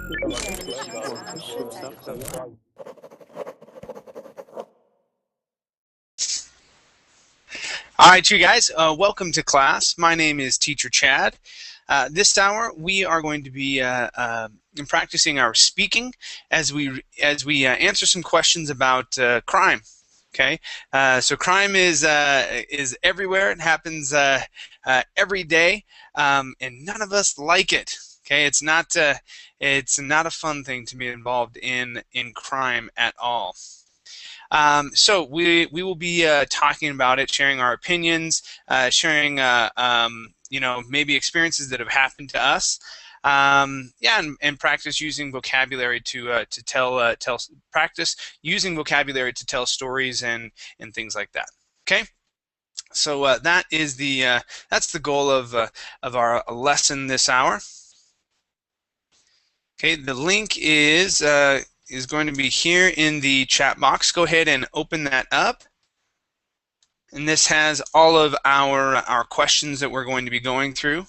All right, you guys, welcome to class. My name is Teacher Chad. This hour, we are going to be practicing our speaking as we answer some questions about crime. Okay, so crime is everywhere. It happens every day, and none of us like it. Okay, it's not a fun thing to be involved in crime at all. So we will be talking about it, sharing our opinions, sharing maybe experiences that have happened to us. And practice using vocabulary to practice using vocabulary to tell stories and things like that. Okay. So that is that's the goal of our lesson this hour. Okay, the link is going to be here in the chat box. Go ahead and open that up. And this has all of our questions that we're going to be going through.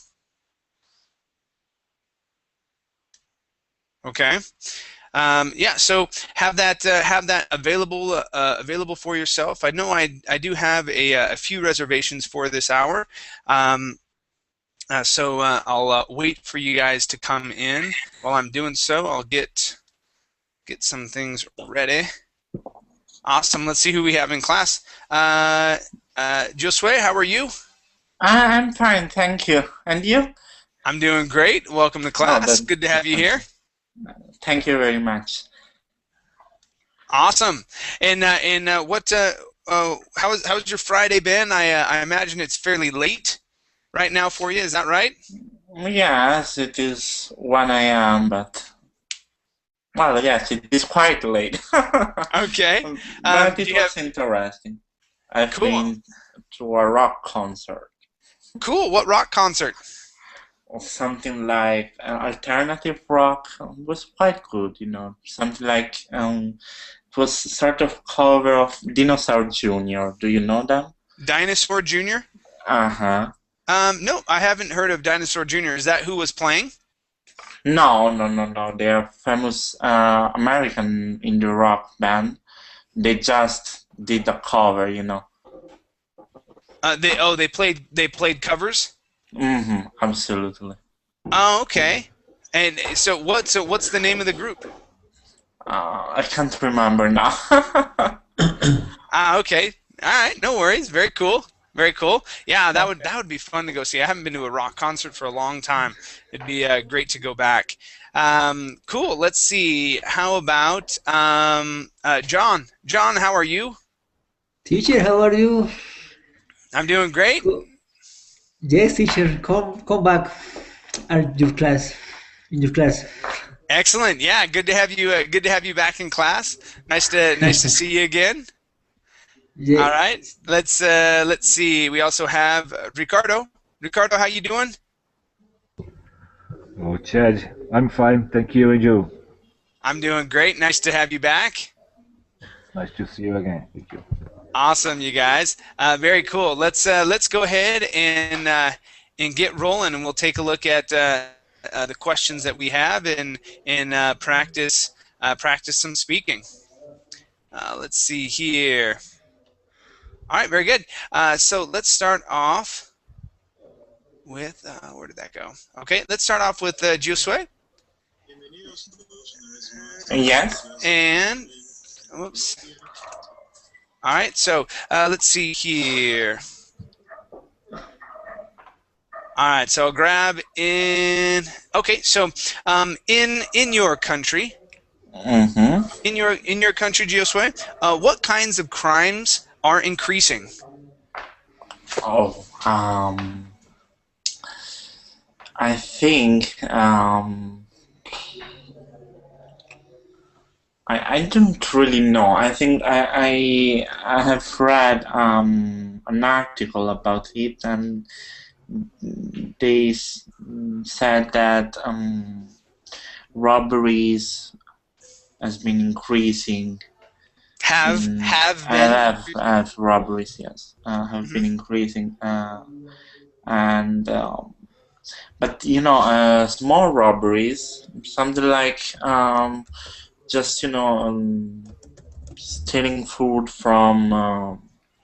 Okay. So have that available for yourself. I know I do have a few reservations for this hour. So I'll wait for you guys to come in. While I'm doing so, I'll get some things ready. Awesome. Let's see who we have in class. Josue, how are you? I'm fine, thank you. And you? I'm doing great. Welcome to class. Good to have you here. Thank you very much. Awesome. And how's your Friday been? I imagine it's fairly late right now for you. Is that right? Yes, it is 1 a.m. But well, yes, it is quite late. Okay. But it was interesting. I've been to a rock concert. Cool. What rock concert? Something like alternative rock. It was quite good, you know. Something like it was sort of cover of Dinosaur Jr. Do you know them? Dinosaur Jr.? Uh-huh. No, I haven't heard of Dinosaur Jr. Is that who was playing? No. They're famous American indie rock band. They just did the cover, you know. They played covers? Mm-hmm. Absolutely. Oh, okay. And so what's the name of the group? I can't remember now. Okay. All right. No worries. Very cool. Very cool. Yeah, that would be fun to go see. I haven't been to a rock concert for a long time. It'd be great to go back. Cool. Let's see. How about John? John, how are you? Teacher, how are you? I'm doing great. Yes, teacher. Come back. In your class. Excellent. Yeah, good to have you. Good to have you back in class. Nice to see you again. Yeah. All right. Let's see. We also have Ricardo. Ricardo, how you doing? Oh, Chad, I'm fine, thank you. And you? I'm doing great. Nice to have you back. Nice to see you again. Thank you. Awesome, you guys. Very cool. Let's go ahead and get rolling, and we'll take a look at the questions that we have and practice some speaking. Let's see here. All right, very good. So let's start off with where did that go? Okay, let's start off with Josue. Yes. And whoops. All right, so let's see here. All right, so I'll grab in. Okay, so in your country, in your country, Josue, what kinds of crimes are increasing? Oh, I think I don't really know. I think I have read an article about it, and they said that robberies has been increasing. Have robberies, yes, have been increasing, and But small robberies, something like just stealing food from a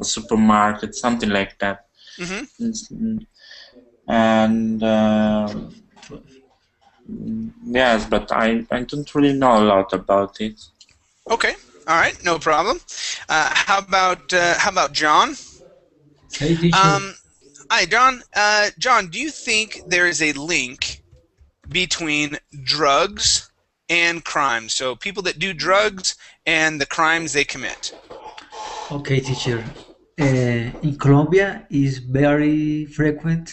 supermarket, something like that. Mm-hmm. And yes, but I don't really know a lot about it. Okay. All right. No problem. How about John? Hey, teacher. Hi, John. John, do you think there is a link between drugs and crime? So people that do drugs and the crimes they commit. Okay, teacher. In Colombia, it's very frequent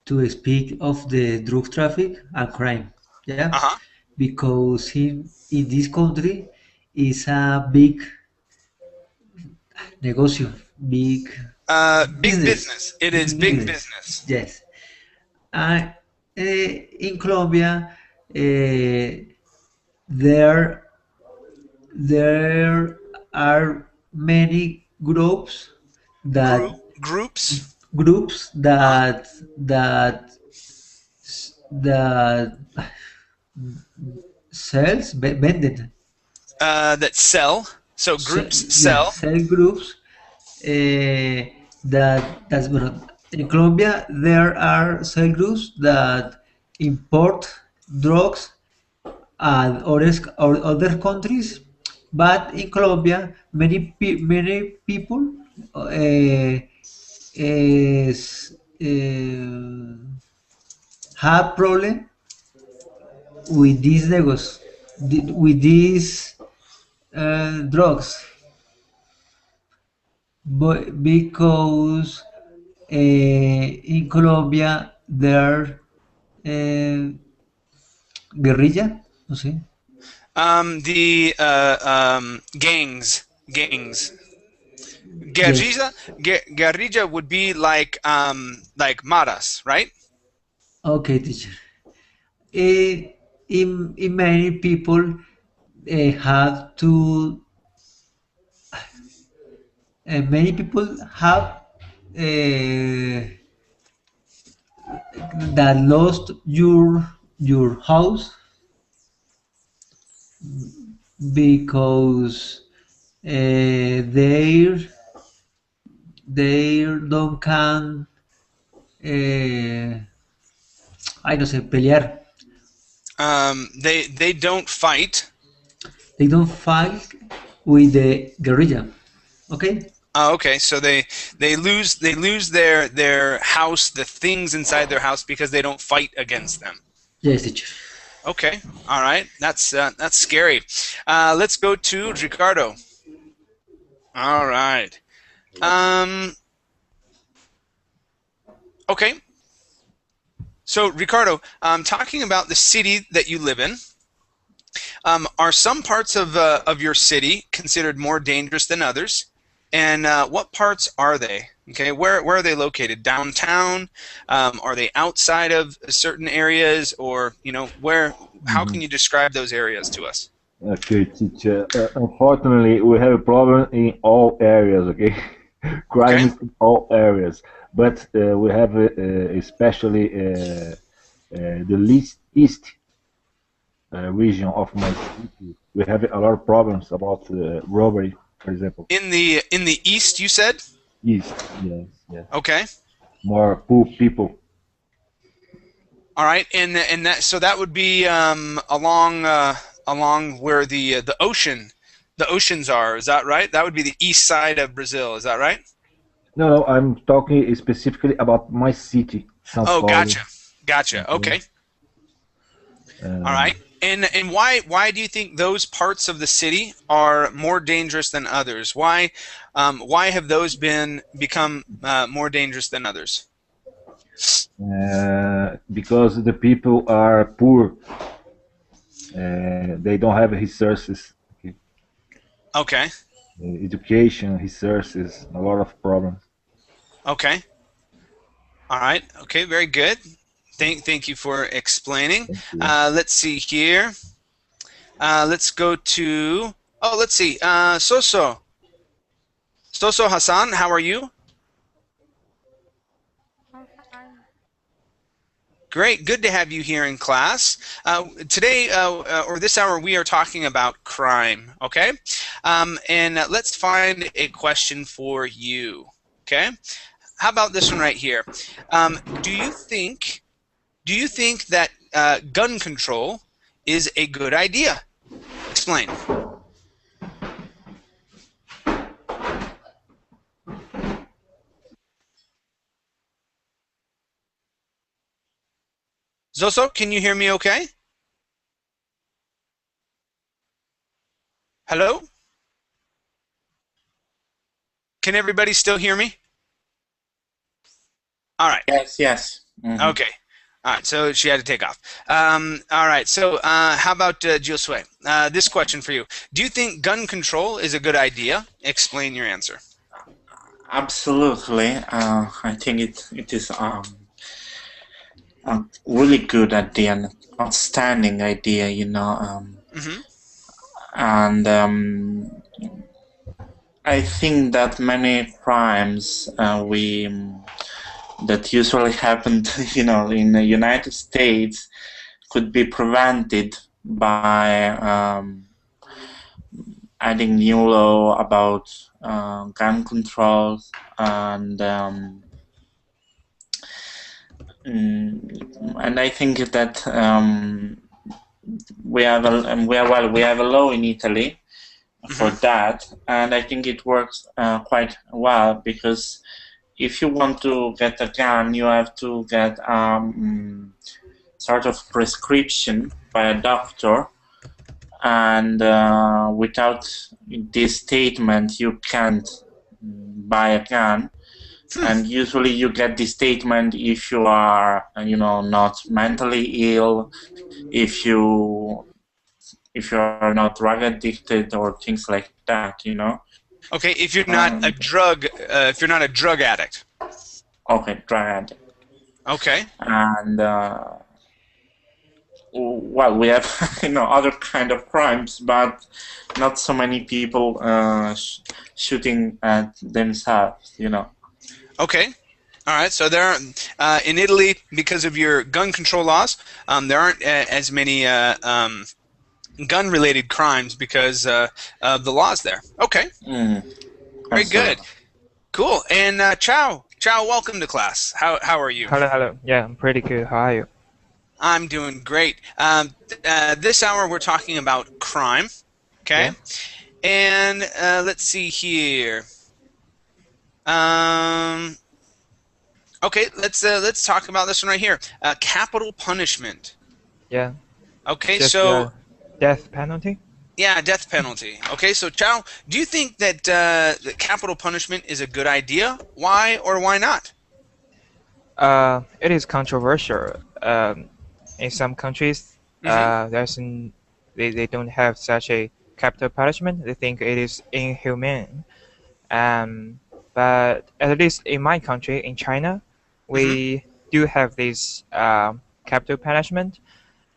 to speak of the drug traffic and crime. Yeah, Uh-huh. because in this country is a big negocio, big Big business, business. It big is big business. business. Yes. Uh, in Colombia, there there are many that Groups. groups Uh, that venden. that sell. So Se- groups yeah, sell. sell groups that's bueno. In Colombia, there are cell groups that import drugs and other countries, but in Colombia, many people is, have problem with these with these drugs, but because in Colombia there uh, guerrilla, no sé, The gangs. yes, Guerrilla would be like maras, right? okay, teacher. Eh, in many people have to, many people have that lost your house because they don't can I no sé pelear. They don't fight. They don't fight with the guerrilla. Okay. Okay, so they lose their house, the things inside their house because they don't fight against them. Yes, teacher. Okay, all right, that's scary. Let's go to Ricardo. All right. Okay. So Ricardo, talking about the city that you live in, are some parts of your city considered more dangerous than others? And what parts are they? Okay, where are they located? Downtown? Are they outside of certain areas, or where? How can Mhm. you describe those areas to us? Okay, teacher. Unfortunately, we have a problem in all areas. Okay, Okay. crimes in all areas, but we have especially the least east region of my city. We have a lot of problems about robbery, for example. In the east, you said? East, yes, yes. Okay. More poor people. All right, and that would be along where the oceans are. Is that right? That would be the east side of Brazil. Is that right? No, no, I'm talking specifically about my city, São Oh, Paulo. gotcha. Okay. Okay. All Uh, right. And why do you think those parts of the city are more dangerous than others? Why have those become more dangerous than others? because the people are poor, they don't have resources, okay. Okay. Education, resources, a lot of problems. Okay. All right. Okay. Very good. Thank you for explaining. Thank you. Let's see here. Let's go to. Oh, let's see. Soso Hassan, how are you? I'm fine. Great, good to have you here in class. Today, or this hour, we are talking about crime, okay? And let's find a question for you, okay? How about this one right here? Do you think that gun control is a good idea? Explain. Zoso, can you hear me okay? Hello? Can everybody still hear me? All right. Yes. Mm-hmm. Okay. All right, so she had to take off. All right, so how about Josue? This question for you. Do you think gun control is a good idea? Explain your answer. Absolutely. I think it is a really good idea, an outstanding idea, Mm-hmm. and I think that many crimes that usually happen, in the United States could be prevented by adding new law about gun control and I think that we have a law in Italy for that, and I think it works quite well, because if you want to get a gun, you have to get sort of prescription by a doctor, and without this statement you can't buy a gun. And usually you get this statement if you are not mentally ill, if you are not drug addicted or things like that, Okay, if you're not a drug addict. Okay, drug addict. Okay. And well, we have other kind of crimes, but not so many people shooting at themselves, Okay. All right. So there are in Italy, because of your gun control laws, there aren't as many gun-related crimes because of the laws there. Okay. Very good. Cool. And Chow, welcome to class. How are you? Hello. Yeah, I'm pretty good. How are you? I'm doing great. This hour we're talking about crime. Okay. Yeah. And let's see here. Okay, let's talk about this one right here. Capital punishment. Yeah. Okay, Just, so death penalty? yeah, death penalty. Okay, so Chow, do you think that that capital punishment is a good idea? Why or why not? It is controversial. In some countries, they don't have such a capital punishment. They think it is inhumane. But at least in my country, in China, we do have this capital punishment,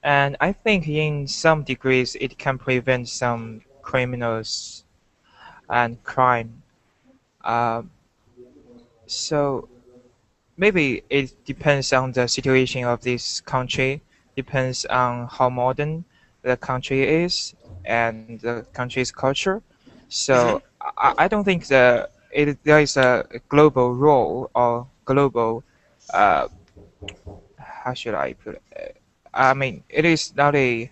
and I think in some degrees it can prevent some criminals and crime. So maybe it depends on the situation of this country, depends on how modern the country is and the country's culture. So I don't think there is a global role or global, uh, how should I put it? I mean, it is not a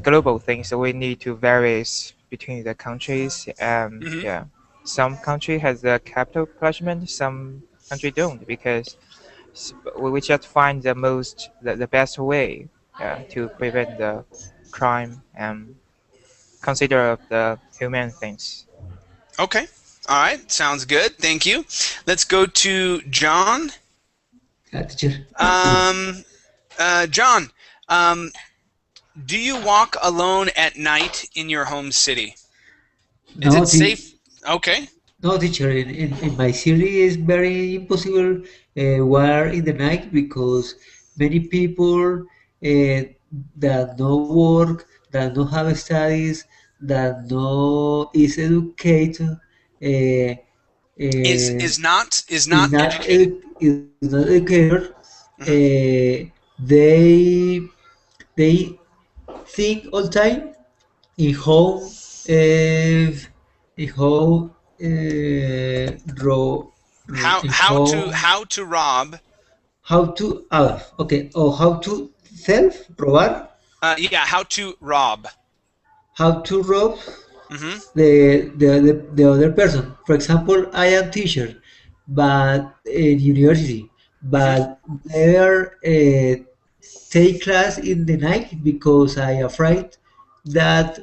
global thing, so we need to vary between the countries. Yeah, some country has a capital punishment, some country don't, because we just find the best way to prevent the crime and consider the human things. Okay. All right. Sounds good. Thank you. Let's go to John. Teacher. John, do you walk alone at night in your home city? Is No, it safe? Okay. No, teacher, in my city it's very impossible war in the night because many people that no work, that no have studies, that no is educated, Is uh, is not is is not not educated. is not educated, Mhm. they they think all time in how ro, How in how to how how to rob? to okay, or how to robar, Yeah, how to rob. how to rob Mm-hmm. the other person. For example, I am teacher, but in university, Mm-hmm. but never take class in the night because I afraid that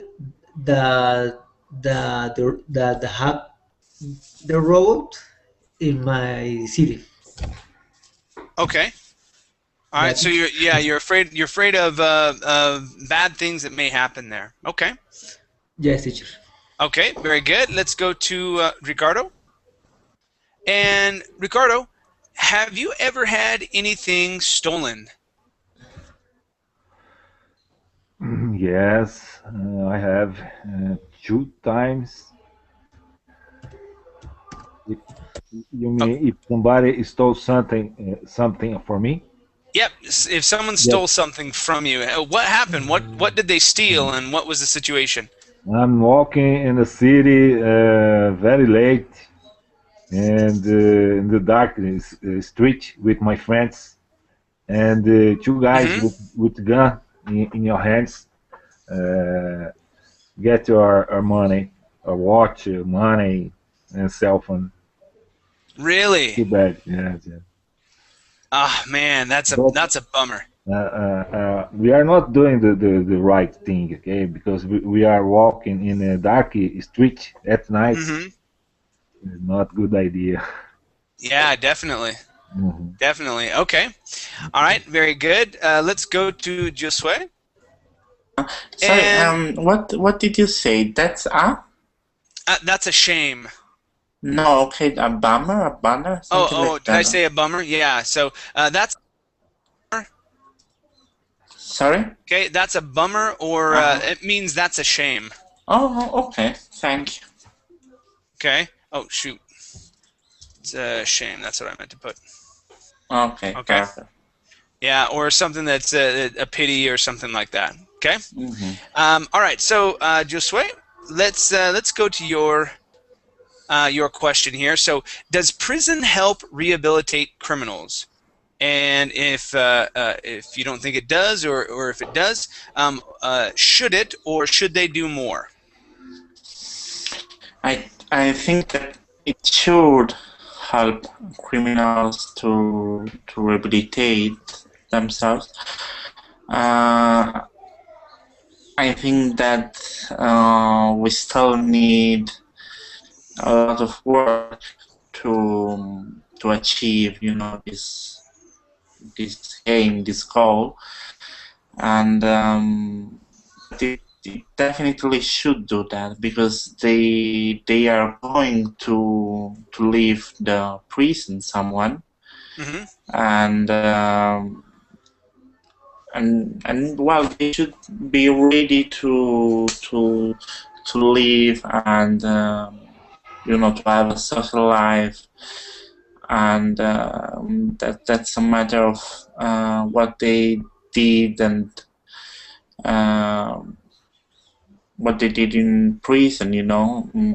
the have the robot in my city. Okay. All right. Got So it? you're afraid of bad things that may happen there. Okay. Yes, teacher. Okay. Very good. Let's go to Ricardo. And Ricardo, have you ever had anything stolen? Yes, I have 2 times. If you Oh, mean if somebody stole something for me? yep. If someone Yes. stole something from you, what happened? What did they steal, and what was the situation? I'm walking in the city very late and in the darkness street with my friends and two guys Mm-hmm. with gun in your hands uh, get your money, a watch, money, and cell phone. Really? Too bad. Yes, yes. Ah, man, that's a But that's a bummer. we are not doing the right thing, okay? Because we are walking in a dark street at night. Mm-hmm. It's not good idea. Yeah, definitely. Mhm. Definitely. Okay. All right. Very good. Let's go to Josue. Sorry, And what did you say? That's a? that's a shame. No, okay, a bummer, a banner, Oh, something oh, like did I that. say a bummer? Yeah. So that's Sorry? okay. That's a bummer, or Uh-huh. it means that's a shame. Oh, okay, thank you. Okay. Oh, shoot. It's a shame. That's what I meant to put. Okay, Okay. perfect. Yeah, or something that's a pity or something like that. Okay. Mm-hmm. All right. So, Josue, let's go to your question here. So, does prison help rehabilitate criminals? And if you don't think it does, or if it does, should it, or should they do more? I think that it should help criminals to rehabilitate themselves. Uh, I think that we still need a lot of work to achieve, this aim, this goal, and but it definitely should do that because they are going to leave the prison, someone, Mm-hmm. and and well, they should be ready to live and to have a social life, and that's a matter of what they did and um what they did in prison.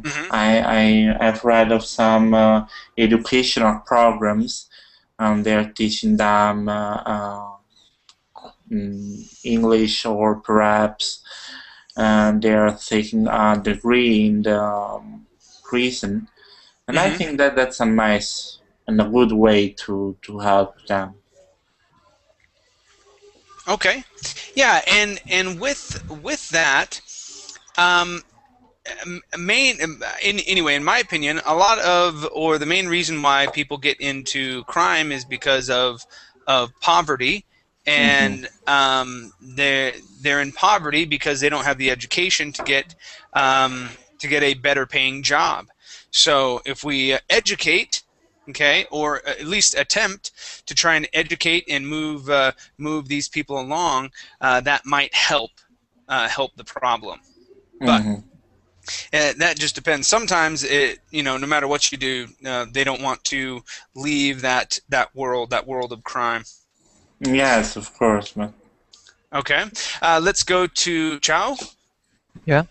Mm-hmm. I've read of some educational programs, and they're teaching them English, or perhaps they're taking a degree in the prison, and I Mm-hmm. think that that's a nice and a good way to help them. Okay. Yeah, and with that, um, anyway, in my opinion, a lot of, or the main reason why people get into crime is because of poverty, Hmm. and they're in poverty because they don't have the education to get a better paying job. So if we educate, okay, or at least attempt to try and educate and move these people along, that might help the problem. But Hmm. that just depends. Sometimes no matter what you do, they don't want to leave that world of crime. Yes, of course, but Okay. Let's go to Chao. Yeah.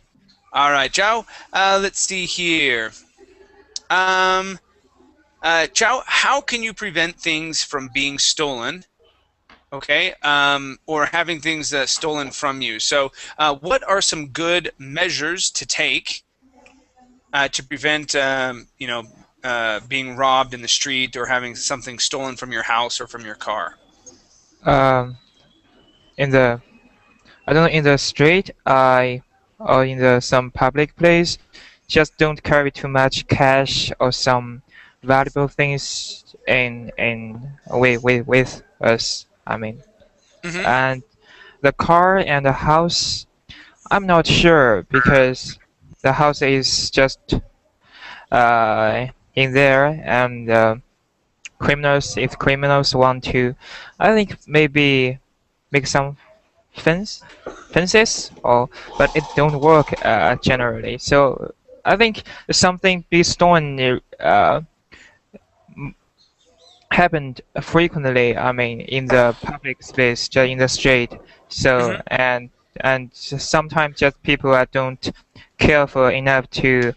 All right, Chao. Let's see here. Um, Chao, how can you prevent things from being stolen? Okay, or having things stolen from you. So, what are some good measures to take to prevent, being robbed in the street or having something stolen from your house or from your car? Um, in the I don't know, in the street, or in the some public place, just don't carry too much cash or some valuable things in with us. I mean, Mm-hmm. and the car and the house, I'm not sure because the house is just in there, and if criminals want to, I think maybe make some fence fences, or but it don't work generally. So I think something be stolen happened frequently. I mean, in the public space, just in the street. So Mm-hmm. sometimes just people are don't careful enough to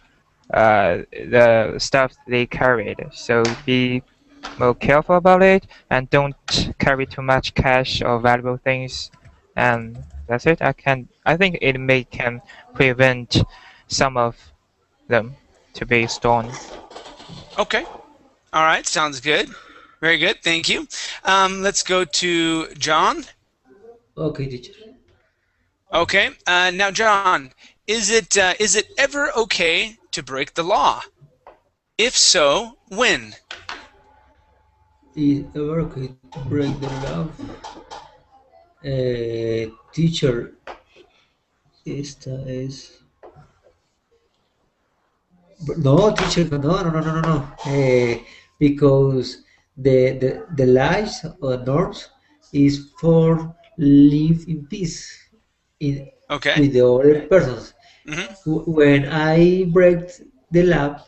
the stuff they carried. So be more careful about it and don't carry too much cash or valuable things. And that's it. I think it may can prevent some of them to be stolen. Okay. All right. Sounds good. Very good. Thank you. Let's go to John. Okay, teacher. Okay. Now, John, is it ever okay to break the law? If so, when? Is ever okay to break the law? Teacher, esta es. No, teacher, no, no, no, no, no, no. Because the lies or norms is for live in peace in Okay. with the other persons. Mm-hmm. When I break the law,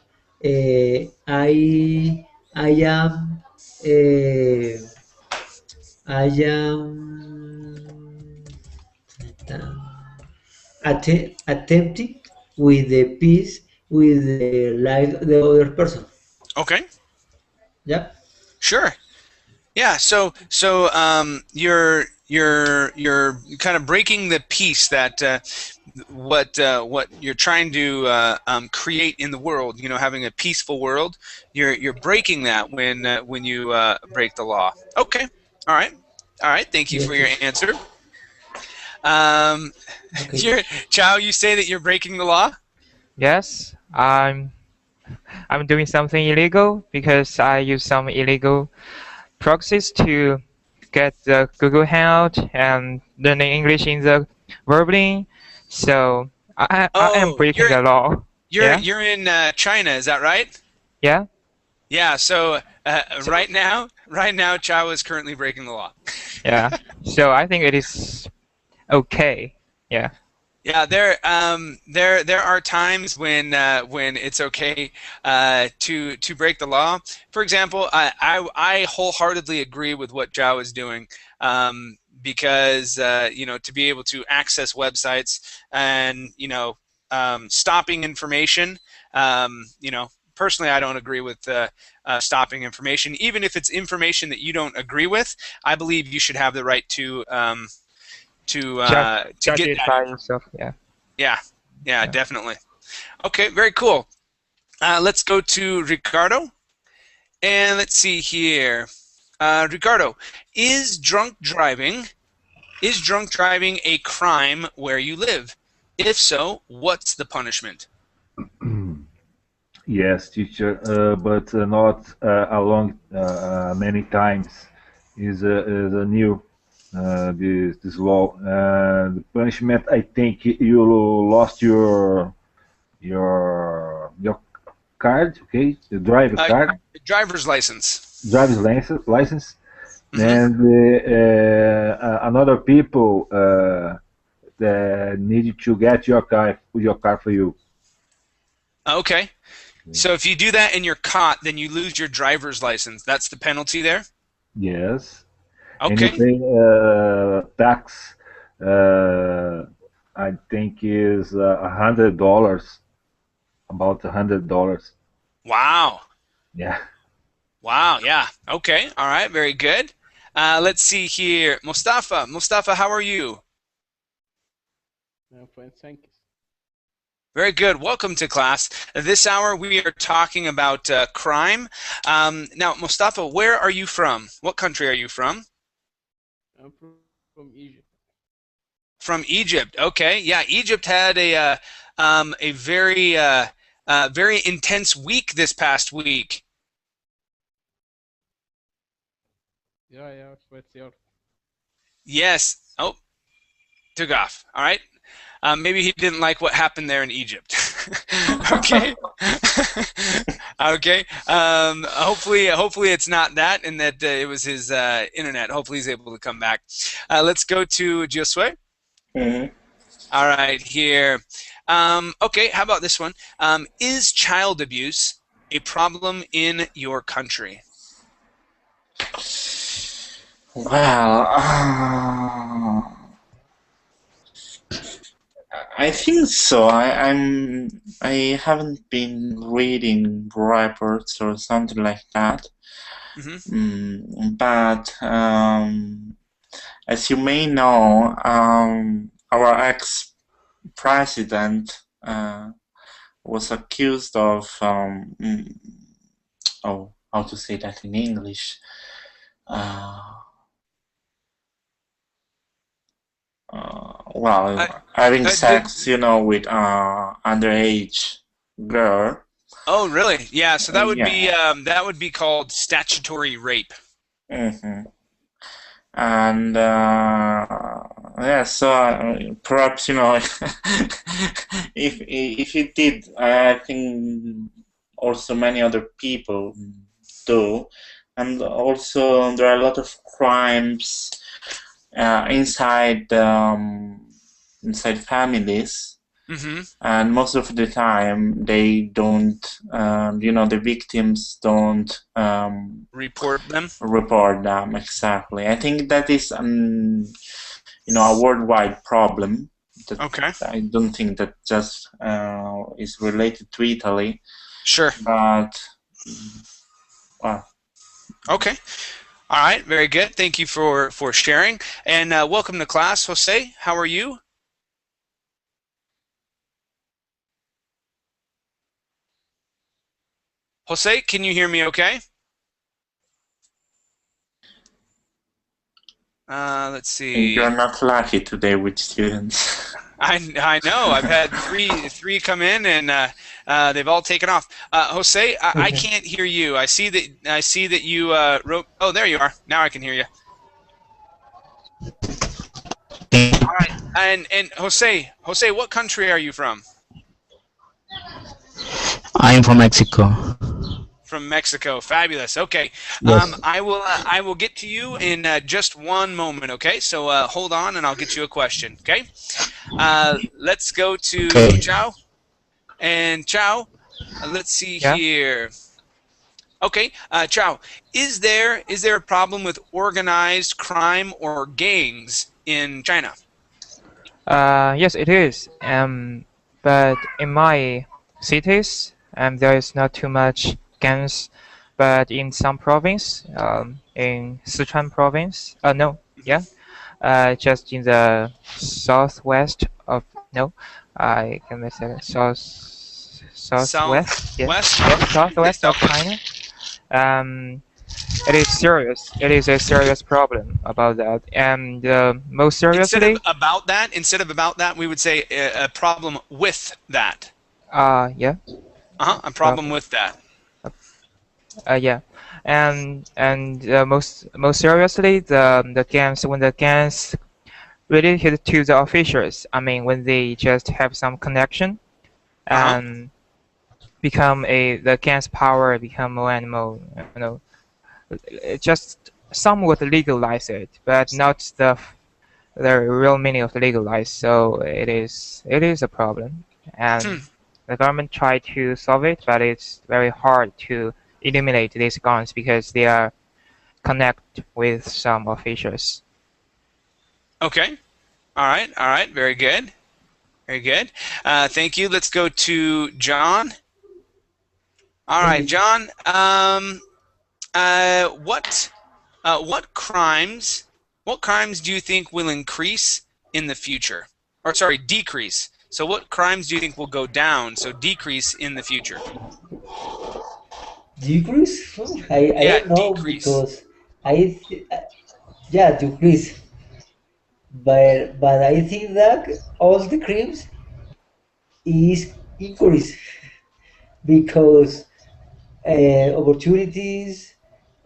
I am uh, I am attempting with the peace with the life the other person. Okay. Yeah. Sure. Yeah. You're kind of breaking the peace that what you're trying to create in the world. You know, having a peaceful world. You're breaking that when you break the law. Okay. All right. All right. Thank you Yes, for your teacher. answer. Um, Okay. Chow, you say that you're breaking the law? Yes, I'm doing something illegal because I use some illegal proxies to get the Google Hangout and learning English in the verbally. So I am Oh, breaking the law. Yeah, you're in China, is that right? yeah, Yeah. So so, right now, Chow is currently breaking the law. yeah. So I think it is okay. Yeah. Yeah, there are times when it's okay to break the law. For example, I wholeheartedly agree with what Zhao is doing, because to be able to access websites and stopping information. Personally, I don't agree with stopping information, even if it's information that you don't agree with. I believe you should have the right Judge to judge get it that. by yourself. Yeah. Yeah, yeah, Yeah. definitely. Okay, very cool. Let's go to Ricardo, and let's see here. Ricardo, is drunk driving is drunk driving a crime where you live? If so, what's the punishment? Yes, teacher, but not along many times. Is a new this law. The punishment, I think, you lost your card, okay, the driver Uh, card, Driver's license. driver's license, Hmm. and another people that need to get your car for you. Okay. So if you do that and you're caught, then you lose your driver's license. That's the penalty there? Yes. and you Okay. pay tax. I think is $100, about $100. Wow. Yeah. Wow. Yeah. Okay. All right. Very good. Let's see here. Mustafa. Mustafa, how are you? I'm fine, thank you. Very good. Welcome to class. This hour we are talking about crime. Now, Mustafa, where are you from? What country are you from? I'm from Egypt. From Egypt. Okay. Yeah, Egypt had a very very intense week this past week. Yeah, what's your? Yes. Oh, took off. All right. Maybe he didn't like what happened there in Egypt. Okay. Okay. Hopefully it's not that, and that it was his internet. Hopefully he's able to come back. Let's go to Josue. Mhm. All right, here. Okay, how about this one? Is child abuse a problem in your country? Well, I think so. I haven't been reading reports or something like that. But as you may know, our ex-president was accused of how to say that in English? Well, having sex, with underage girl. Oh, really? Yeah. So that would Yeah. be that would be called statutory rape. Mm-hmm. And yeah, so perhaps if he did, I think also many other people do, and also there are a lot of crimes inside inside families. Mm-hmm. And most of the time they don't, the victims don't Report them. report them. Exactly. I think that is a worldwide problem. That Okay. I don't think that just is related to Italy. Sure. But well. Okay. All right. Very good. Thank you for sharing, and welcome to class, Jose. How are you? Jose, can you hear me? Okay. Let's see. You're not lucky today with students. I know. I've had three come in, and they've all taken off. Jose, I can't hear you. I see that you wrote. Oh, there you are. Now I can hear you. All right. And Jose, what country are you from? I'm from Mexico. From Mexico. Fabulous. Okay. Yes. I will get to you in just one moment. Okay. So hold on, and I'll get you a question. Okay. Let's go to Chao. And Chao, let's see here. Okay, Chao, is there a problem with organized crime or gangs in China? Yes, it is. But in my cities, there is not too much gangs. But in some province, in Sichuan province, just in the southwest of I can say that southwest, southwest of China. It is serious. It is a serious problem about that, and most seriously. Instead of about that, we would say a problem with that. Yeah. A problem with that. Yeah, and most seriously, the gangs when the gangs related to the officials. I mean, when they just have some connection, and become the gangs power become more and more, just somewhat legalize it, but not the real meaning of legalize. So it is a problem, and the government tried to solve it, but it's very hard to eliminate these guns because they are connect with some officials. Okay. All right. All right. Very good. Very good. Thank you. Let's go to John. All right, John. What crimes do you think will increase in the future? Or sorry, decrease. So what crimes do you think will go down? So decrease in the future. Decrease? I Yeah, don't know decrease. because yeah, decrease. But I think that all the crimes is increase because opportunities,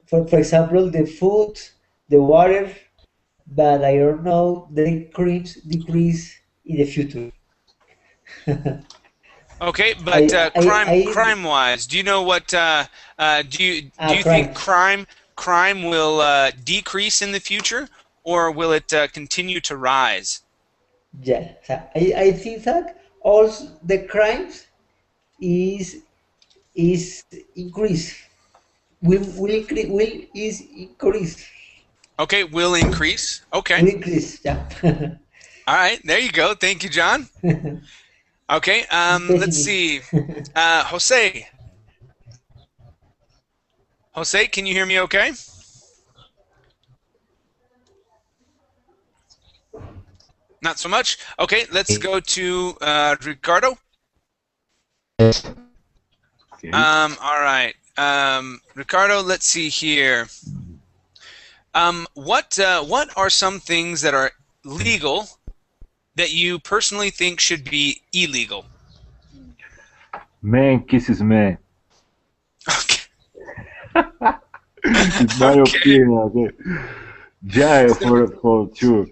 for example, the food, the water, but I don't know the crimes decrease in the future. Okay, but I crime-wise, do you know what? Do you think crimes. crime will decrease in the future, or will it continue to rise? Yeah, so I think that also the crimes is is increase. Will is increase. Okay, will increase. Okay. Will increase. Yeah. All right, there you go. Thank you, John. Okay, It's let's pessimist. see. Jose. Jose, can you hear me okay? Not so much. Okay, let's go to Ricardo. Yes. Okay. All right. Ricardo, let's see here. What are some things that are legal that you personally think should be illegal? Man kisses man. Okay. It's my Okay. opinion. Okay. Jail for sure.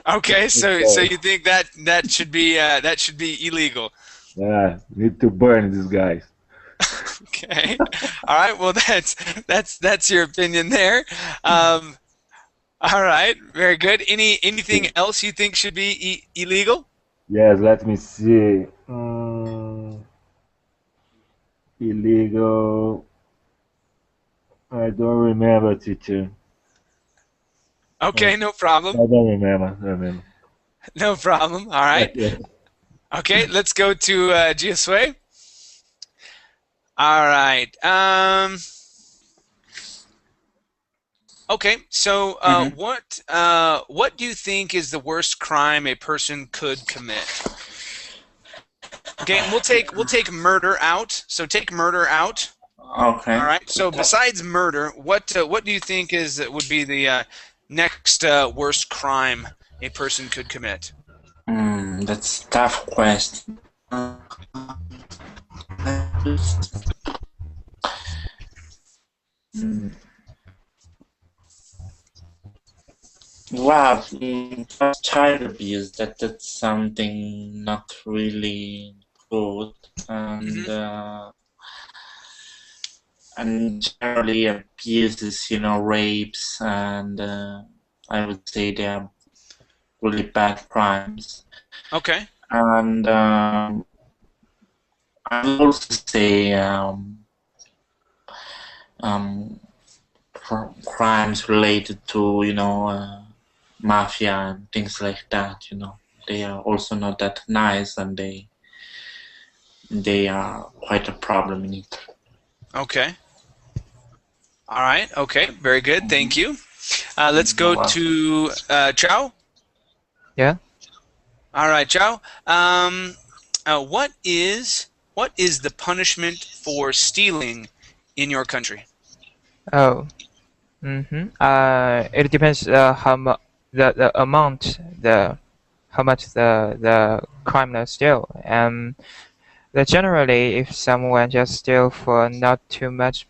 Okay. So you think that should be illegal? Yeah, need to burn these guys. Okay. All right. Well, that's your opinion there. All right. Very good. Anything else you think should be illegal? Yes, let me see. Illegal. I don't remember, teacher. Okay. No I problem. don't remember. No problem. All right. Okay. Okay. Let's go to Giosue. All right. Okay. So, what do you think is the worst crime a person could commit? Okay, and we'll take murder out. So take murder out. Okay. All right. So besides murder, what do you think would be the next worst crime a person could commit? That's a tough question. Mm, Wow, first child abuse, that's something not really good, and and generally abuses, rapes, and I would say they are really bad crimes. Okay. And I would also say crimes related to mafia and things like that. They are also not that nice, and they are quite a problem in it. Okay. All right. Okay. Very good. Thank you. Let's go to Chow. Yeah. All right, Chow. What is the punishment for stealing in your country? Oh. It depends how much the amount how much the criminal steal. Generally, if someone just steal for not too much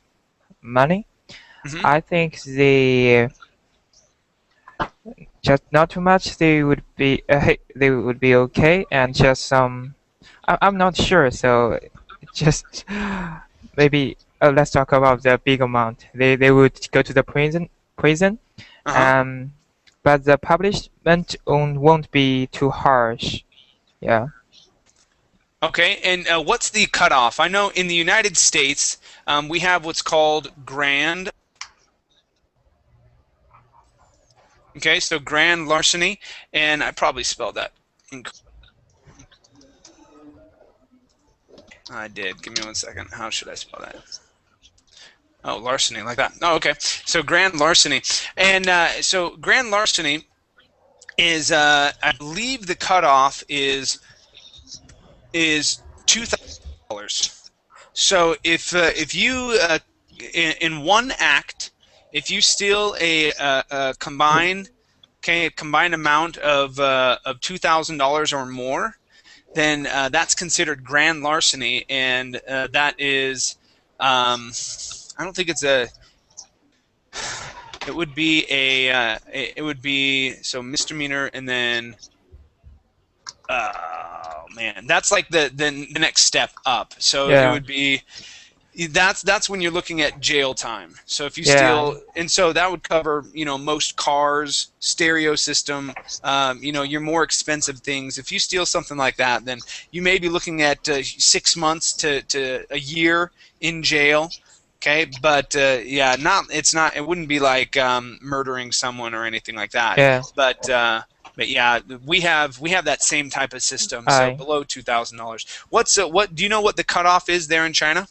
money, I think just not too much they would be okay, and just some I'm not sure, so just maybe let's talk about the big amount. They would go to the prison. But the punishment won't be too harsh. Yeah. Okay, and what's the cutoff? I know in the United States we have what's called grand Okay, so grand larceny, and I probably spelled that incorrectly. I did. Give me 1 second. How should I spell that? Oh, larceny, like that. Oh, okay. So grand larceny, and so grand larceny is, I believe, the cutoff is $2,000. So if you in one act, if you steal a combined amount of $2,000 or more, then that's considered grand larceny, and that is, I don't think it's a. It would be it would be so misdemeanor, and then oh man, that's like the next step up. So it would be. That's when you're looking at jail time. So if you steal, and so that would cover, most cars, stereo system, your more expensive things. If you steal something like that, then you may be looking at 6 months to a year in jail. Okay, but it wouldn't be like murdering someone or anything like that. Yeah. But yeah, we have that same type of system. So below $2,000. What do you know what the cutoff is there in China?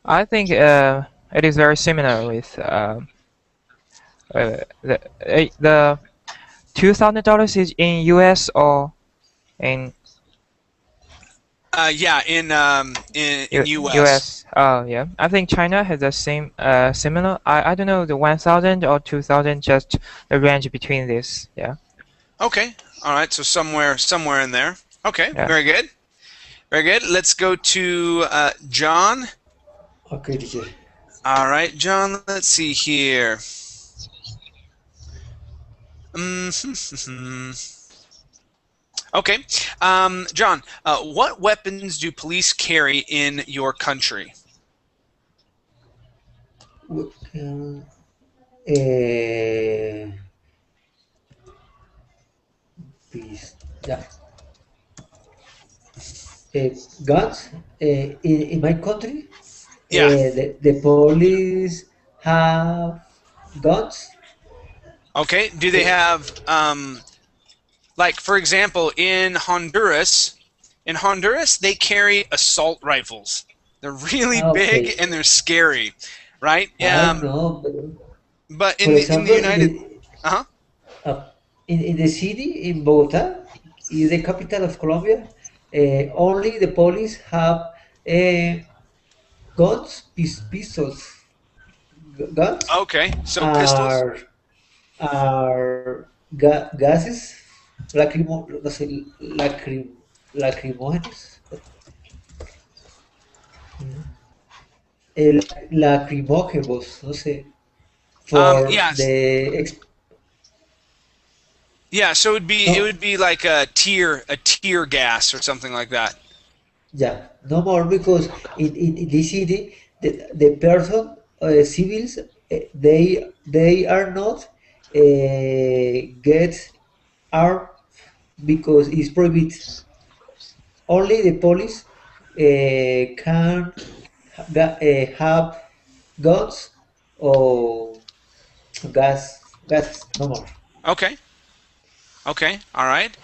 I think it is very similar with the $2,000 is in US or in in US. US. Oh yeah, I think China has the same similar. I don't know the 1,000 or 2,000, just the range between this. Yeah. Okay. All right. So somewhere in there. Okay. Yeah. Very good. Very good. Let's go to John. Okay, teacher. All right, John. Let's see here. Okay, John. What weapons do police carry in your country? Yeah. Guns in my country. Yeah. The police have guns. Okay. Do they have like, for example, in Honduras? In Honduras, they carry assault rifles. They're really big and they're scary, right? I know, but for example, in the United, in the city in Bogota, is the capital of Colombia. Only the police have guns, pistols. Guns. Okay, so pistols are gases, no sé, lacrimógenos. Lacrimógenos, no sé. For yeah, so it would be like a tear gas or something like that. Yeah, no more, because in the city the person civils they are not get armed because it's prohibited. Only the police can have guns or gas, no more. Okay. Okay. All right.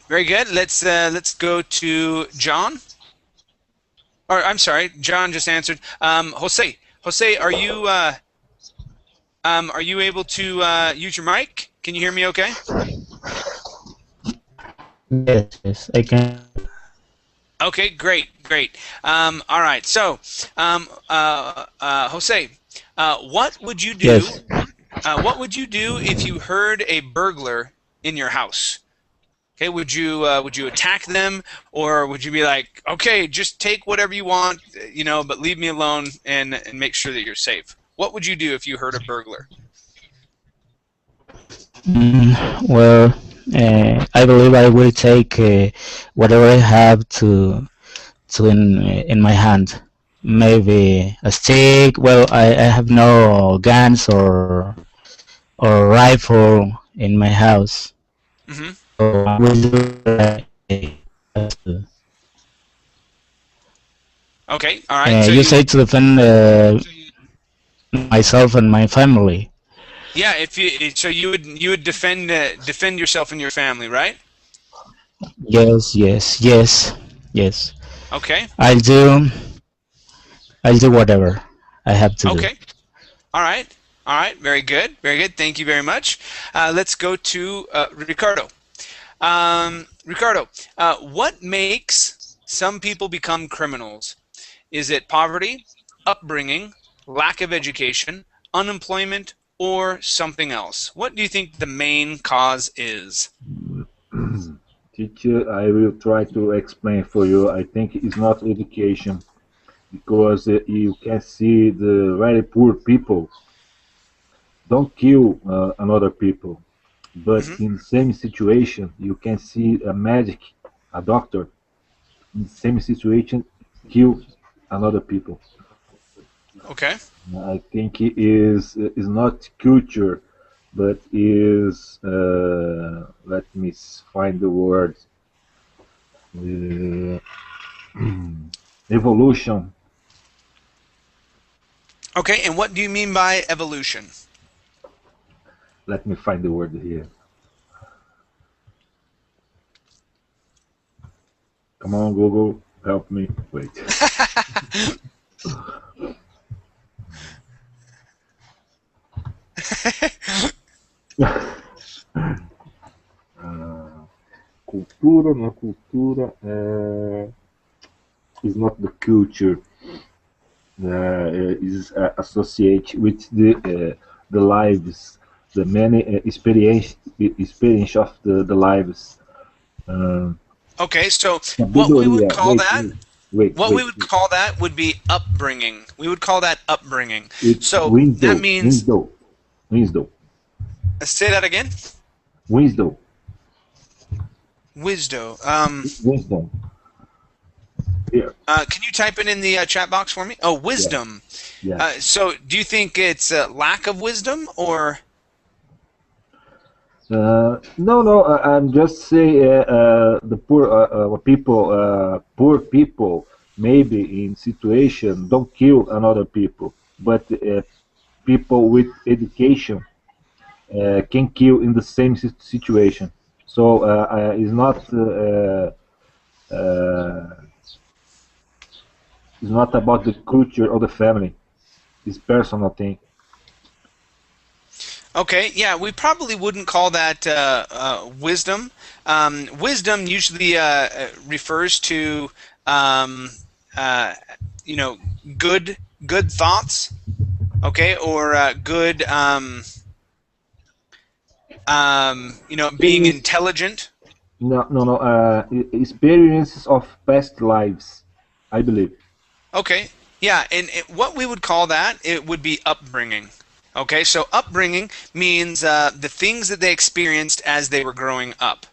Very good. Let's go to John. Or I'm sorry, John just answered. Jose, are you able to use your mic? Can you hear me? Okay. Yes, I can. Okay, great. All right, so Jose, what would you do? Yes. What would you do if you heard a burglar in your house? Okay, would you attack them, or would you be like, okay, just take whatever you want, but leave me alone and make sure that you're safe? What would you do if you heard a burglar? Well, I believe I will take whatever I have to in my hand. Maybe a stick. Well, I have no guns or rifle in my house. Mm-hmm. So I will do what I have to. Okay, all right. So you say to defend myself and my family. Yeah, so you would defend yourself and your family, right? Yes, yes, yes, yes. Okay. I'll do I'll do whatever I have to do. Okay. All right. All right. Very good. Very good. Thank you very much. Let's go to Ricardo. Ricardo, what makes some people become criminals? Is it poverty, upbringing, lack of education, unemployment, or something else? What do you think the main cause is? Teacher, I will try to explain for you. I think it's not education because you can see the very poor people don't kill another people, but Hmm. in the same situation, you can see a medic, a doctor, in the same situation, kill another people. Okay. I think it is not culture, but is let me find the word uh, evolution. Okay. And what do you mean by evolution? Let me find the word here. Come on, Google, help me. Wait. Cultura, não é cultura, is not the culture. Is associated with the lives, the many experience of the lives. Okay. So what we would Sabedoria. call that What we Wait. would call that would be upbringing. We would call that upbringing. It's So that means, Winslow. say that again. Winslow. Wisdom. Winslow. Here. Can you type it in the chat box for me? Oh, wisdom. Yeah. So do you think it's a lack of wisdom or? No. I'm just saying the poor people, maybe in situation don't kill another people, but people with education can kill in the same situation. So uh, it's not about the culture of the family. It's personal thing. Okay, yeah, we probably wouldn't call that wisdom. Wisdom usually refers to uh, you know good thoughts, okay, or good being Experience, intelligent. no. Experiences of past lives, I believe. Okay, yeah, and what we would call that, it would be upbringing. Okay, so upbringing means the things that they experienced as they were growing up.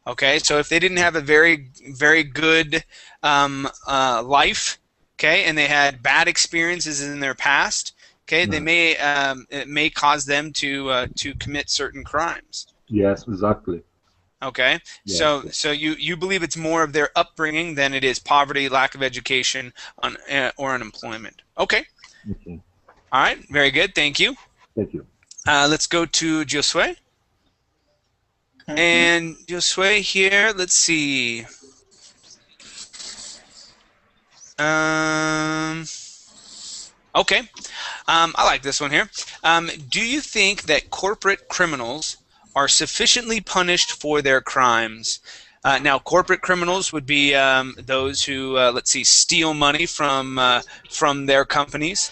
Okay, so if they didn't have a very good life, okay, and they had bad experiences in their past, okay, they No. may it may cause them to commit certain crimes. Yes, exactly. Okay, Yes. so you believe it's more of their upbringing than it is poverty, lack of education, or unemployment. Okay, Okay. all right, very good, thank you. Thank you. Let's go to Josue. Mhm. And Josue here, let's see. Okay. I like this one here. Do you think that corporate criminals are sufficiently punished for their crimes? Now, corporate criminals would be those who, let's see, steal money from their companies,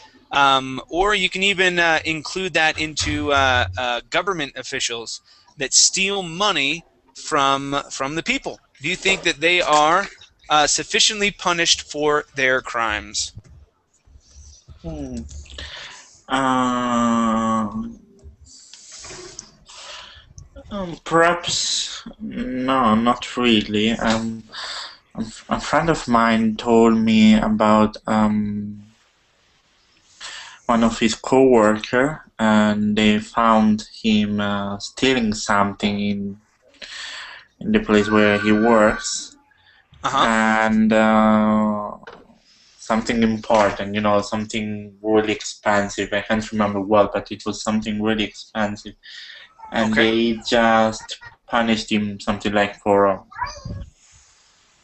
or you can even include that into government officials that steal money from the people. Do you think that they are sufficiently punished for their crimes? Hmm. Um, Perhaps no, not really. A friend of mine told me about one of his co-worker, and they found him stealing something in the place where he works, Uh huh. and something important, something really expensive. I can't remember what, but it was something really expensive. And they just punished him something like for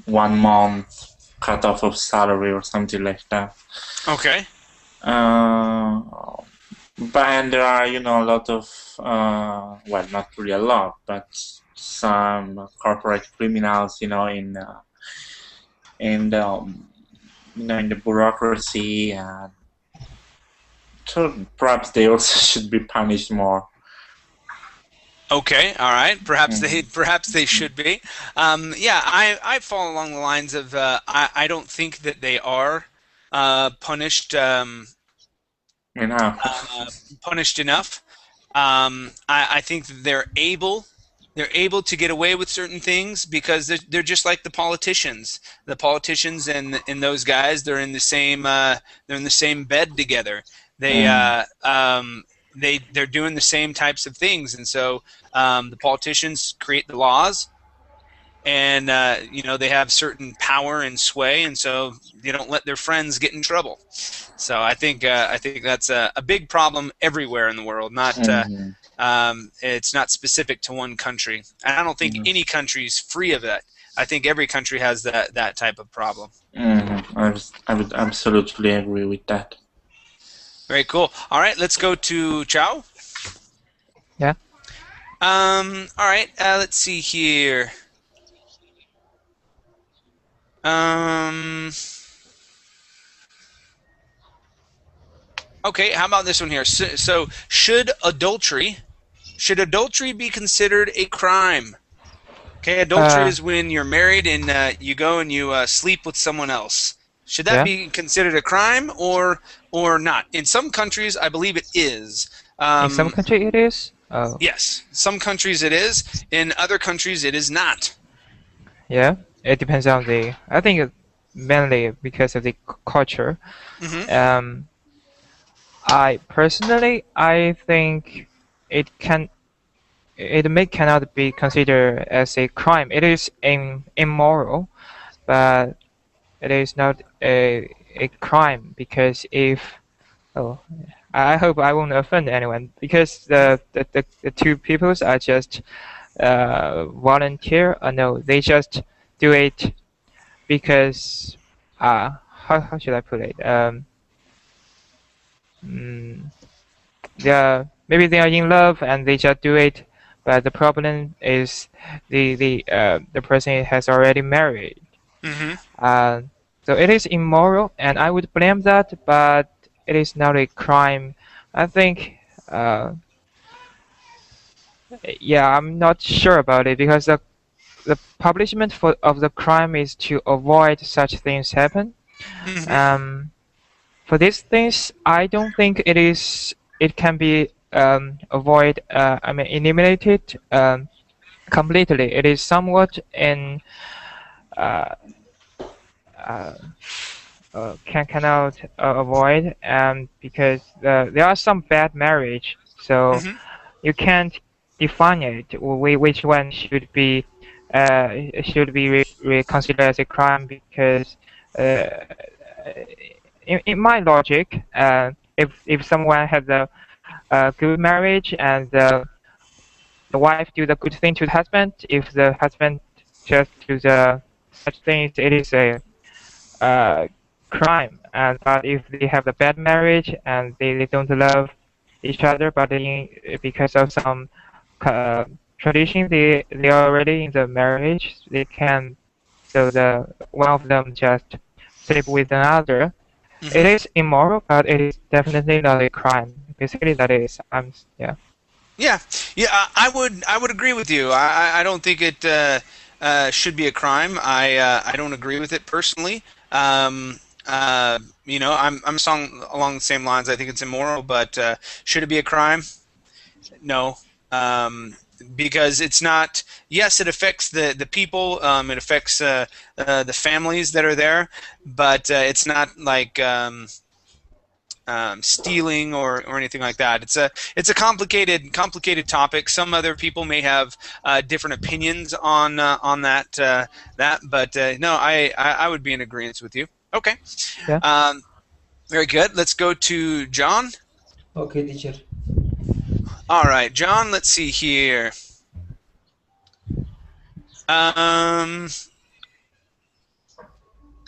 1 month cut off of salary or something like that. Okay. But there are, a lot of, well, not really a lot, but some corporate criminals, in in the bureaucracy, and so perhaps they also should be punished more. Okay, all right. Perhaps they should be. Yeah, I fall along the lines of I don't think that they are punished punished enough. I think that they're able to get away with certain things because they're just like the politicians. The politicians and those guys, they're in the same bed together. They're doing the same types of things, and so the politicians create the laws, and they have certain power and sway, and so they don't let their friends get in trouble. So I think that's a big problem everywhere in the world. It's not specific to one country, and I don't think any country is free of that. I think every country has that type of problem. I would absolutely agree with that. Very cool. All right, let's go to Chow. Yeah. All right. Let's see here. Okay. How about this one here? So should adultery be considered a crime? Okay. Adultery is when you're married and you go and you sleep with someone else. Should that be considered a crime or not? In some countries, I believe it is. In some countries, it is? Oh. Yes. Some countries it is. In other countries, it is not. Yeah. It depends on I think mainly because of the culture. Mm-hmm. I think it cannot be considered as a crime. It is immoral, but it is not a crime because I hope I won't offend anyone because the two peoples are just volunteer. No, they just do it because how should I put it? Maybe they are in love and they just do it, but the problem is the person has already married. Mm-hmm. So it is immoral, and I would blame that, but it is not a crime. I think, yeah, I'm not sure about it because the punishment of the crime is to avoid such things happen. Mm-hmm. For these things, I don't think it can be eliminated completely. It is somewhat cannot avoid because there are some bad marriage, so you can't define it which one should be considered as a crime because in my logic, if someone has a good marriage and the wife do the good thing to the husband, if the husband just do the such things, it is a crime. But if they have a bad marriage and they don't love each other, but because of some tradition, they are already in the marriage. They can, so one of them just sleep with another. It is immoral, but it is definitely not a crime. Basically, that is. Yeah. Yeah. I would agree with you. I don't think it should be a crime. I don't agree with it personally. I'm along the same lines. I think it's immoral, but should it be a crime? No. Because it's not. Yes, it affects the people. It affects the families that are there, but it's not like stealing or anything like that. It's a complicated topic. Some other people may have different opinions on that. But no, I would be in agreement with you. Okay. Yeah. Very good. Let's go to John. Okay, teacher. All right, John. Let's see here. Um.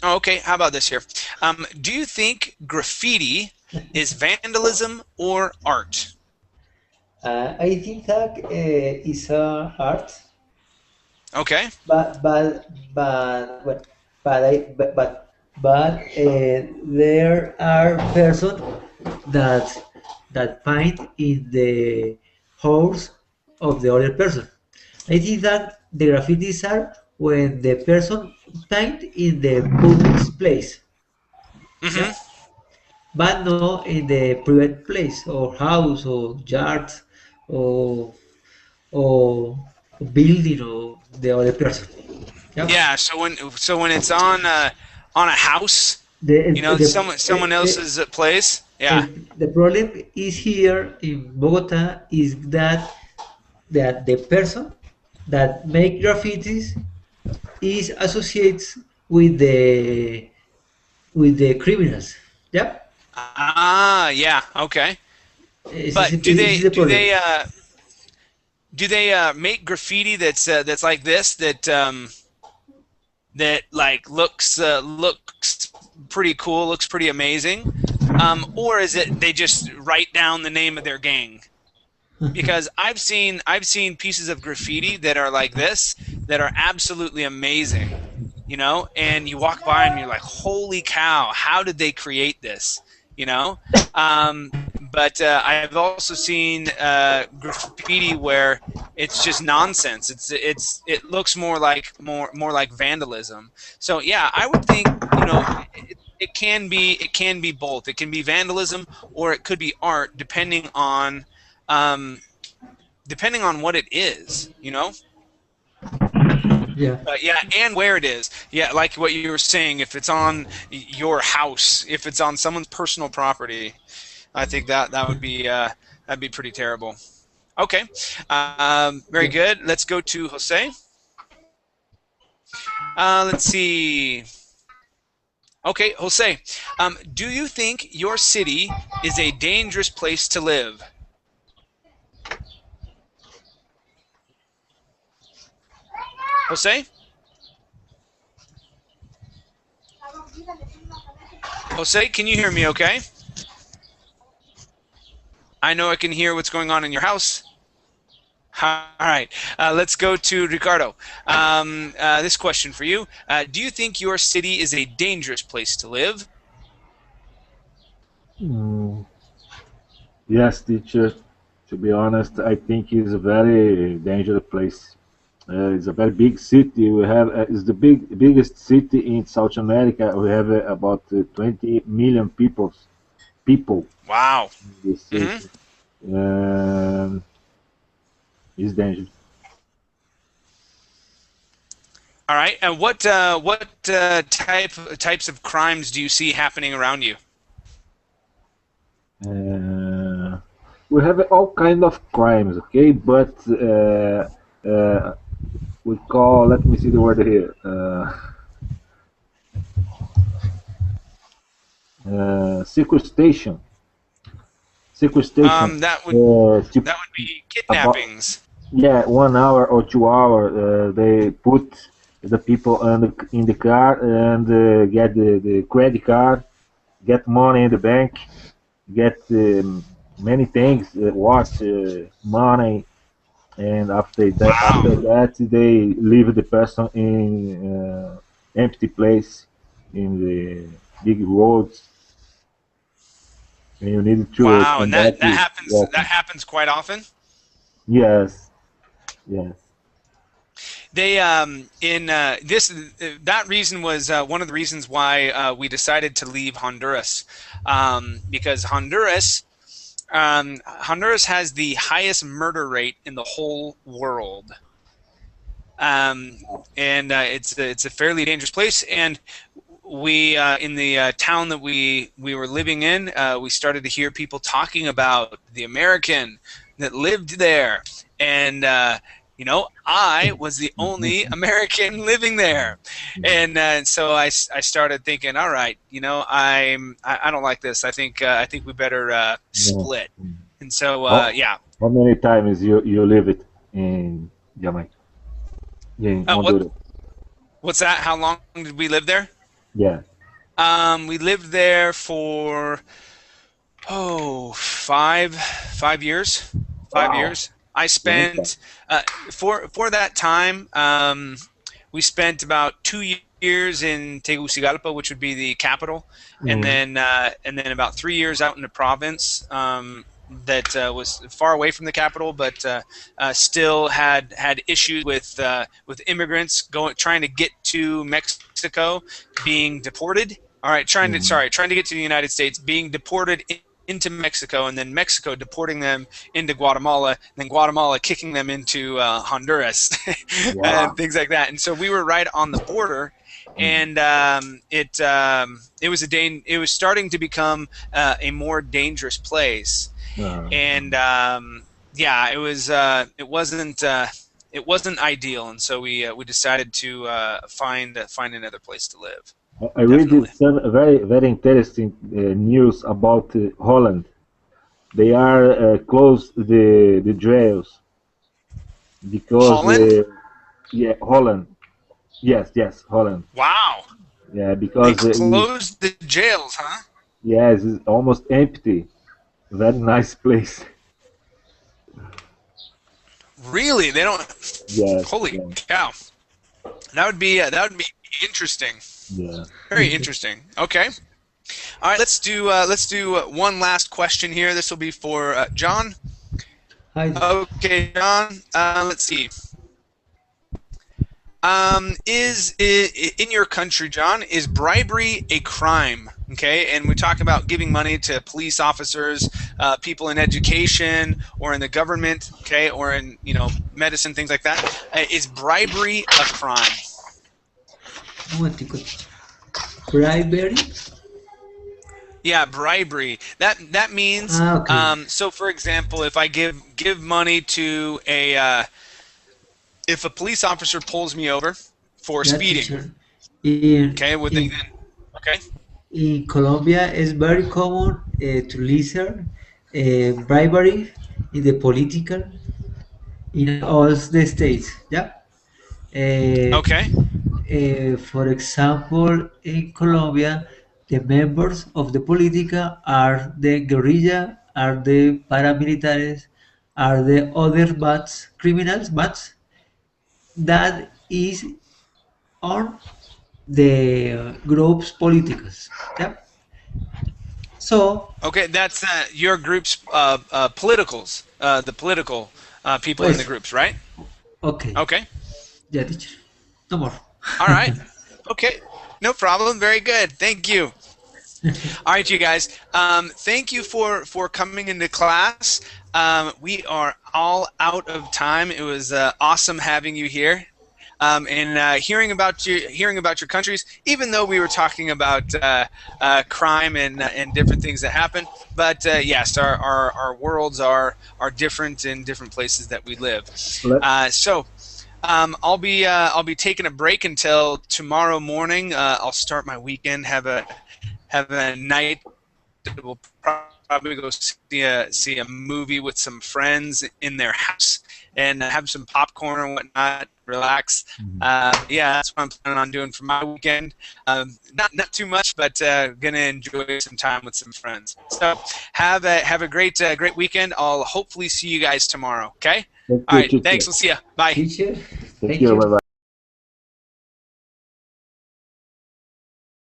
Oh, okay. How about this here? Do you think graffiti is vandalism or art? I think that is a art, Okay. but but I but there are persons that paint in the house of the other person. I think that the graffitis are when the person paint in the public place, Mm-hmm. yeah, but not in the private place or house or yard or or building or the other person. Yeah. Yeah. So when it's on a house, The, someone else's place. Yeah. the problem is here in Bogota is that the person that make graffitis is associated with the criminals. Yeah, Ah. Yeah. Okay. But do this they is the do problem. they do they make graffiti that's like this that like looks pretty cool, looks pretty amazing, or is it they just write down the name of their gang? Because I've seen pieces of graffiti that are like this that are absolutely amazing, and you walk by and you're like, holy cow, how did they create this? you know but I've also seen graffiti where it's just nonsense. It looks more like vandalism. So yeah, I would think it can be both. It can be vandalism or it could be art, um, depending on what it is. Yeah, Yeah, and where it is. Yeah, like what you were saying, if it's on your house, if it's on someone's personal property, I think that would be that'd be pretty terrible. Okay, very yeah. good. Let's go to Jose. Let's see. Okay, Jose, do you think your city is a dangerous place to live? Jose? Jose, can you hear me okay? I know I can hear what's going on in your house. All right, let's go to Ricardo. This question for you. Do you think your city is a dangerous place to live? Mm, yes, teacher. To be honest, I think it's a very dangerous place. It's a very big city. We have it's the biggest city in South America. We have about 20 million people Wow. in this Hmm. city. Um, it's dangerous. All right, and what types of crimes do you see happening around you? Uh, we have all kind of crimes, okay? But uh, we call. Let me see the word here. Sequestration. Sequestration. That would To that would be about kidnappings. yeah 1 hour or 2 hour. They put the people in the car and get the credit card, get money in the bank, get many things, watch, money, and Wow. after that they leave the person in empty place in the big roads, and you need to Wow, come and back that that happens that walking. happens quite often. Yes, yes. They in this that reason was one of the reasons why we decided to leave Honduras, because Honduras has the highest murder rate in the whole world, um, and it's a fairly dangerous place. And we in the town that we were living in, we started to hear people talking about the American that lived there, and I was the only American living there, and so I started thinking, all right, I don't like this. I think we better No. split. And so How, yeah. how many times you lived in Jamaica? In What Honduras? what's that? How long did we live there? Yeah. We lived there for 5 years. Five Wow. years. I Long time. spent for that time. We spent about 2 years in Tegucigalpa, which would be the capital, and Mm. then about 3 years out in the province. That was far away from the capital, but still had issues with immigrants trying to get to Mexico, being deported. All right, trying Mm. to get to the United States, being deported into Mexico, and then Mexico deporting them into Guatemala, and then Guatemala kicking them into Honduras, and Wow. things like that. And so we were right on the border, Mm. and it was it was starting to become a more dangerous place, Uh, and yeah, it wasn't ideal, and so we decided to find another place to live. I read Definitely. some very very interesting news about Holland. They are close the jails because Holland? yeah, Holland. Yes, Holland. Wow. Yeah, They because closed the jails, huh? yes, it's almost empty. Very nice place. Really? They don't. Yes, Holy yeah, cow! That would be interesting. yeah. Very interesting. Okay. All right. Let's do one last question here. This will be for John. Hi. Okay, John. Let's see. In your country, John, is bribery a crime? Okay, and we talk about giving money to police officers, people in education, or in the government, okay, or in medicine, things like that. Is bribery a crime? Un momentico. Bribery? Yeah, bribery. That means Okay. so. For example, if I give money to if a police officer pulls me over for Yeah, speeding, teacher. In, okay, would they in, then? Okay. in Colombia, it's very common to listen bribery in the political in all the states. Yeah. Uh, Okay. for example, in Colombia, the members of the politica are the guerrilla, are the paramilitares, are the other bats, criminals, bats that is on the groups politicals. Yeah. So, Okay, that's your group's politicals, the political people in the pues, groups, right? okay. Okay. Yeah, teacher. No more. All right. Okay. No problem. Very good. Thank you. All right, you guys. Thank you for coming into class. We are all out of time. It was awesome having you here. And hearing about your countries, even though we were talking about crime and different things that happen. But yes, our worlds are different in different places that we live. Let, So I'll be taking a break until tomorrow morning. I'll start my weekend. Have a night. We'll probably go see a movie with some friends in their house and have some popcorn and whatnot. Relax. Yeah, that's what I'm planning on doing for my weekend. Not too much, but gonna enjoy some time with some friends. So have a great weekend. I'll hopefully see you guys tomorrow. Okay. thank All you, right. teacher. Thanks. We'll see you. Bye. Teacher, Thank thank you. you. Bye bye.